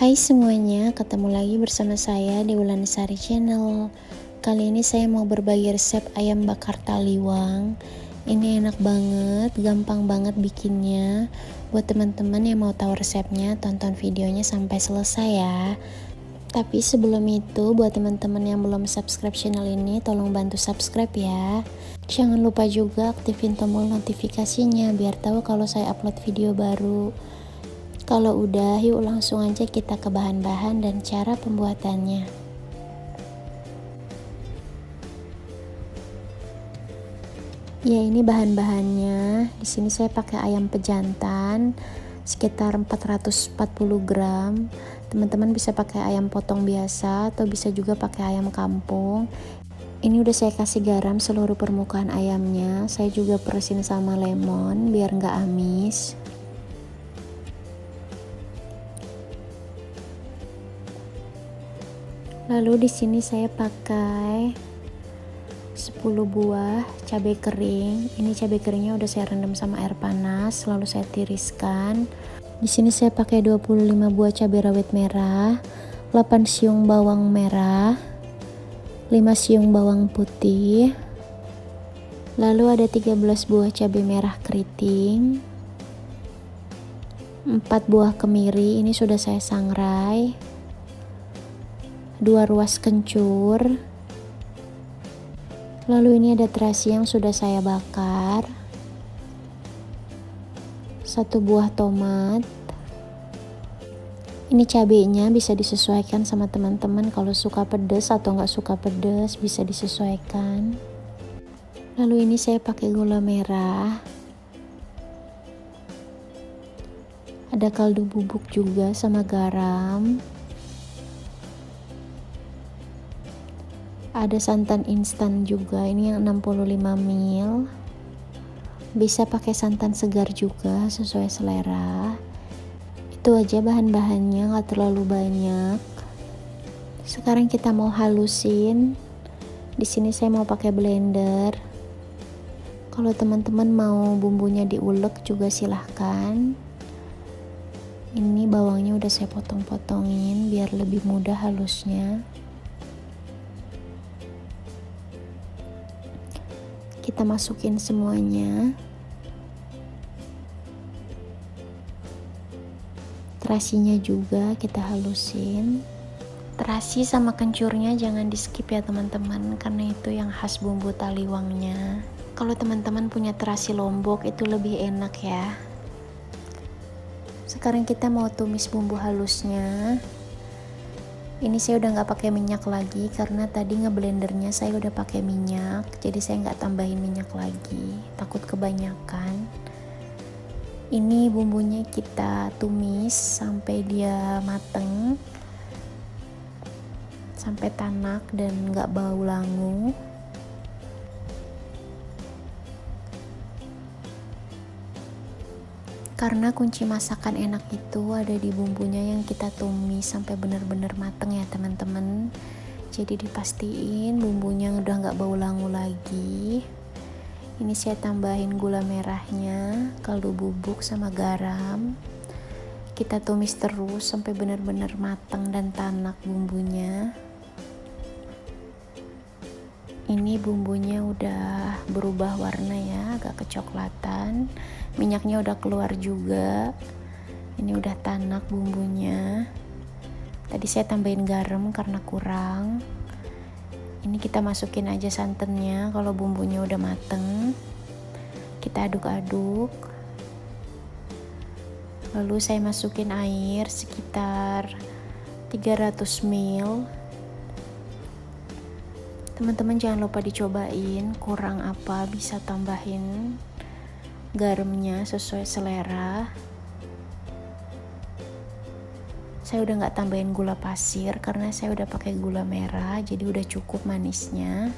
Hai semuanya, ketemu lagi bersama saya di Wulanisari Channel. Kali ini saya mau berbagi resep ayam bakar taliwang. Ini enak banget, gampang banget bikinnya. Buat teman-teman yang mau tahu resepnya, tonton videonya sampai selesai ya. Tapi sebelum itu, buat teman-teman yang belum subscribe channel ini, tolong bantu subscribe ya. Jangan lupa juga aktifin tombol notifikasinya biar tahu kalau saya upload video baru. Kalau udah, yuk langsung aja kita ke bahan-bahan dan cara pembuatannya. Ya, ini bahan-bahannya. Di sini saya pakai ayam pejantan sekitar 440 gram. Teman-teman bisa pakai ayam potong biasa atau bisa juga pakai ayam kampung. Ini udah saya kasih garam seluruh permukaan ayamnya. Saya juga peresin sama lemon biar nggak amis. Lalu di sini saya pakai 10 buah cabai kering. Ini cabai keringnya udah saya rendam sama air panas, lalu saya tiriskan. Di sini saya pakai 25 buah cabai rawit merah, 8 siung bawang merah, 5 siung bawang putih. Lalu ada 13 buah cabai merah keriting, 4 buah kemiri, ini sudah saya sangrai, 2 ruas kencur. Lalu ini ada terasi yang sudah saya bakar, 1 buah tomat. Ini cabenya bisa disesuaikan sama teman-teman, kalau suka pedas atau nggak suka pedas bisa disesuaikan. Lalu ini saya pakai gula merah, ada kaldu bubuk juga sama garam. Ada santan instan juga, ini yang 65 ml. Bisa pakai santan segar juga sesuai selera. Itu aja bahan-bahannya, gak terlalu banyak. Sekarang kita mau halusin. Di sini saya mau pakai blender. Kalau teman-teman mau bumbunya diulek juga silahkan. Ini bawangnya udah saya potong-potongin biar lebih mudah halusnya. Kita masukin semuanya. Terasinya juga kita halusin. Terasi sama kencurnya jangan di skip ya teman-teman, karena itu yang khas bumbu taliwangnya. Kalau teman-teman punya terasi lombok itu lebih enak ya. Sekarang kita mau tumis bumbu halusnya. Ini saya udah nggak pakai minyak lagi karena tadi ngeblendernya saya udah pakai minyak, jadi saya nggak tambahin minyak lagi, takut kebanyakan. Ini bumbunya kita tumis sampai dia mateng, sampai tanak dan nggak bau langu. Karena kunci masakan enak itu ada di bumbunya yang kita tumis sampai benar-benar mateng ya teman-teman. Jadi dipastiin bumbunya udah nggak bau langu lagi. Ini saya tambahin gula merahnya, kaldu bubuk sama garam. Kita tumis terus sampai benar-benar mateng dan tanak bumbunya. Ini bumbunya udah berubah warna ya, agak kecoklatan. Minyaknya udah keluar juga. Ini udah tanak bumbunya. Tadi saya tambahin garam karena kurang. Ini kita masukin aja santannya kalau bumbunya udah mateng. Kita aduk-aduk. Lalu saya masukin air sekitar 300 ml. Teman-teman jangan lupa dicobain, kurang apa bisa tambahin garamnya sesuai selera. Saya udah nggak tambahin gula pasir karena saya udah pakai gula merah, jadi udah cukup manisnya.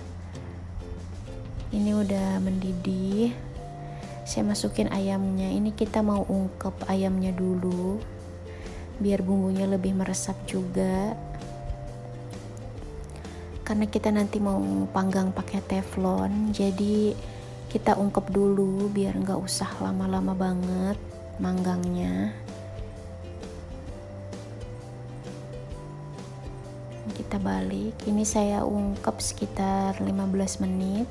Ini udah mendidih. Saya masukin ayamnya. Ini kita mau ungkep ayamnya dulu biar bumbunya lebih meresap juga. Karena kita nanti mau panggang pakai teflon, jadi kita ungkep dulu biar nggak usah lama-lama banget manggangnya. kita balik. Ini saya ungkep sekitar 15 menit.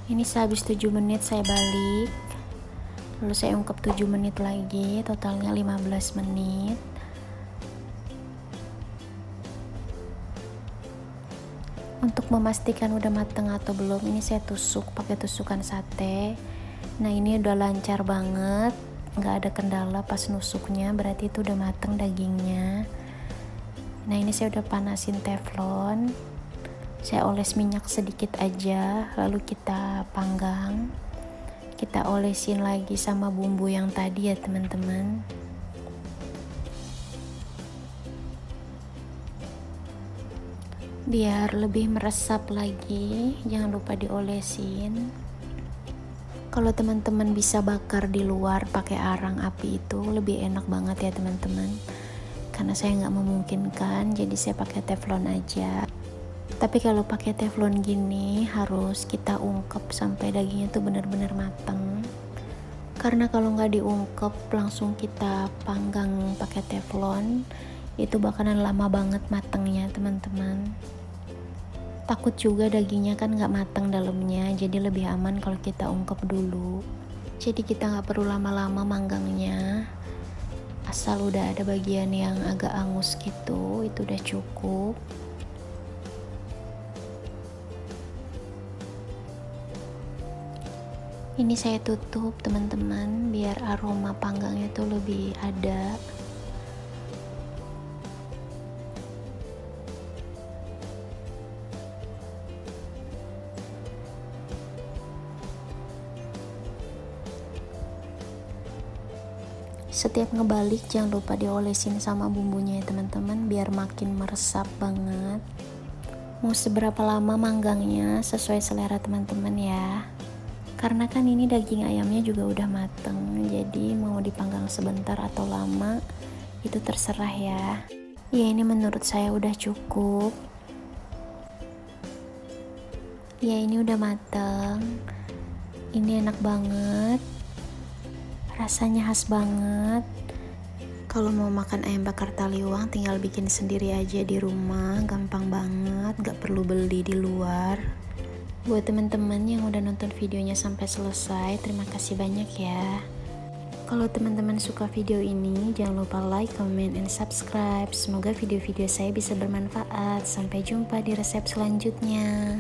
Ini sehabis 7 menit saya balik, lalu saya ungkep 7 menit lagi, totalnya 15 menit. Untuk memastikan udah mateng atau belum, ini saya tusuk pakai tusukan sate. Nah ini udah lancar banget, nggak ada kendala pas nusuknya, berarti itu udah mateng dagingnya. Nah ini saya udah panasin teflon, saya oles minyak sedikit aja, lalu kita panggang. Kita olesin lagi sama bumbu yang tadi ya teman-teman. Biar lebih meresap lagi, jangan lupa diolesin. Kalau teman-teman bisa bakar di luar pakai arang api itu lebih enak banget ya teman-teman. Karena saya nggak memungkinkan, jadi saya pakai teflon aja. Tapi kalau pakai teflon gini harus kita ungkep sampai dagingnya tuh benar-benar matang. Karena kalau nggak diungkep langsung kita panggang pakai teflon, itu bakalan lama banget matangnya teman-teman. Takut juga dagingnya kan nggak matang dalamnya, jadi lebih aman kalau kita ungkep dulu. Jadi kita nggak perlu lama-lama manggangnya, asal udah ada bagian yang agak angus gitu, itu udah cukup. Ini saya tutup teman-teman, biar aroma panggangnya tuh lebih ada. Setiap ngebalik jangan lupa diolesin sama bumbunya ya teman-teman, biar makin meresap banget. Mau seberapa lama manggangnya sesuai selera teman-teman ya. Karena kan ini daging ayamnya juga udah mateng, jadi mau dipanggang sebentar atau lama itu terserah ya. Ya ini menurut saya udah cukup. Ya ini udah mateng. Ini enak banget. Rasanya khas banget. Kalau mau makan ayam bakar taliwang tinggal bikin sendiri aja di rumah, gampang banget, gak perlu beli di luar. Buat teman-teman yang udah nonton videonya sampai selesai, terima kasih banyak ya. Kalau teman-teman suka video ini, jangan lupa like, comment, and subscribe. Semoga video-video saya bisa bermanfaat. Sampai jumpa di resep selanjutnya.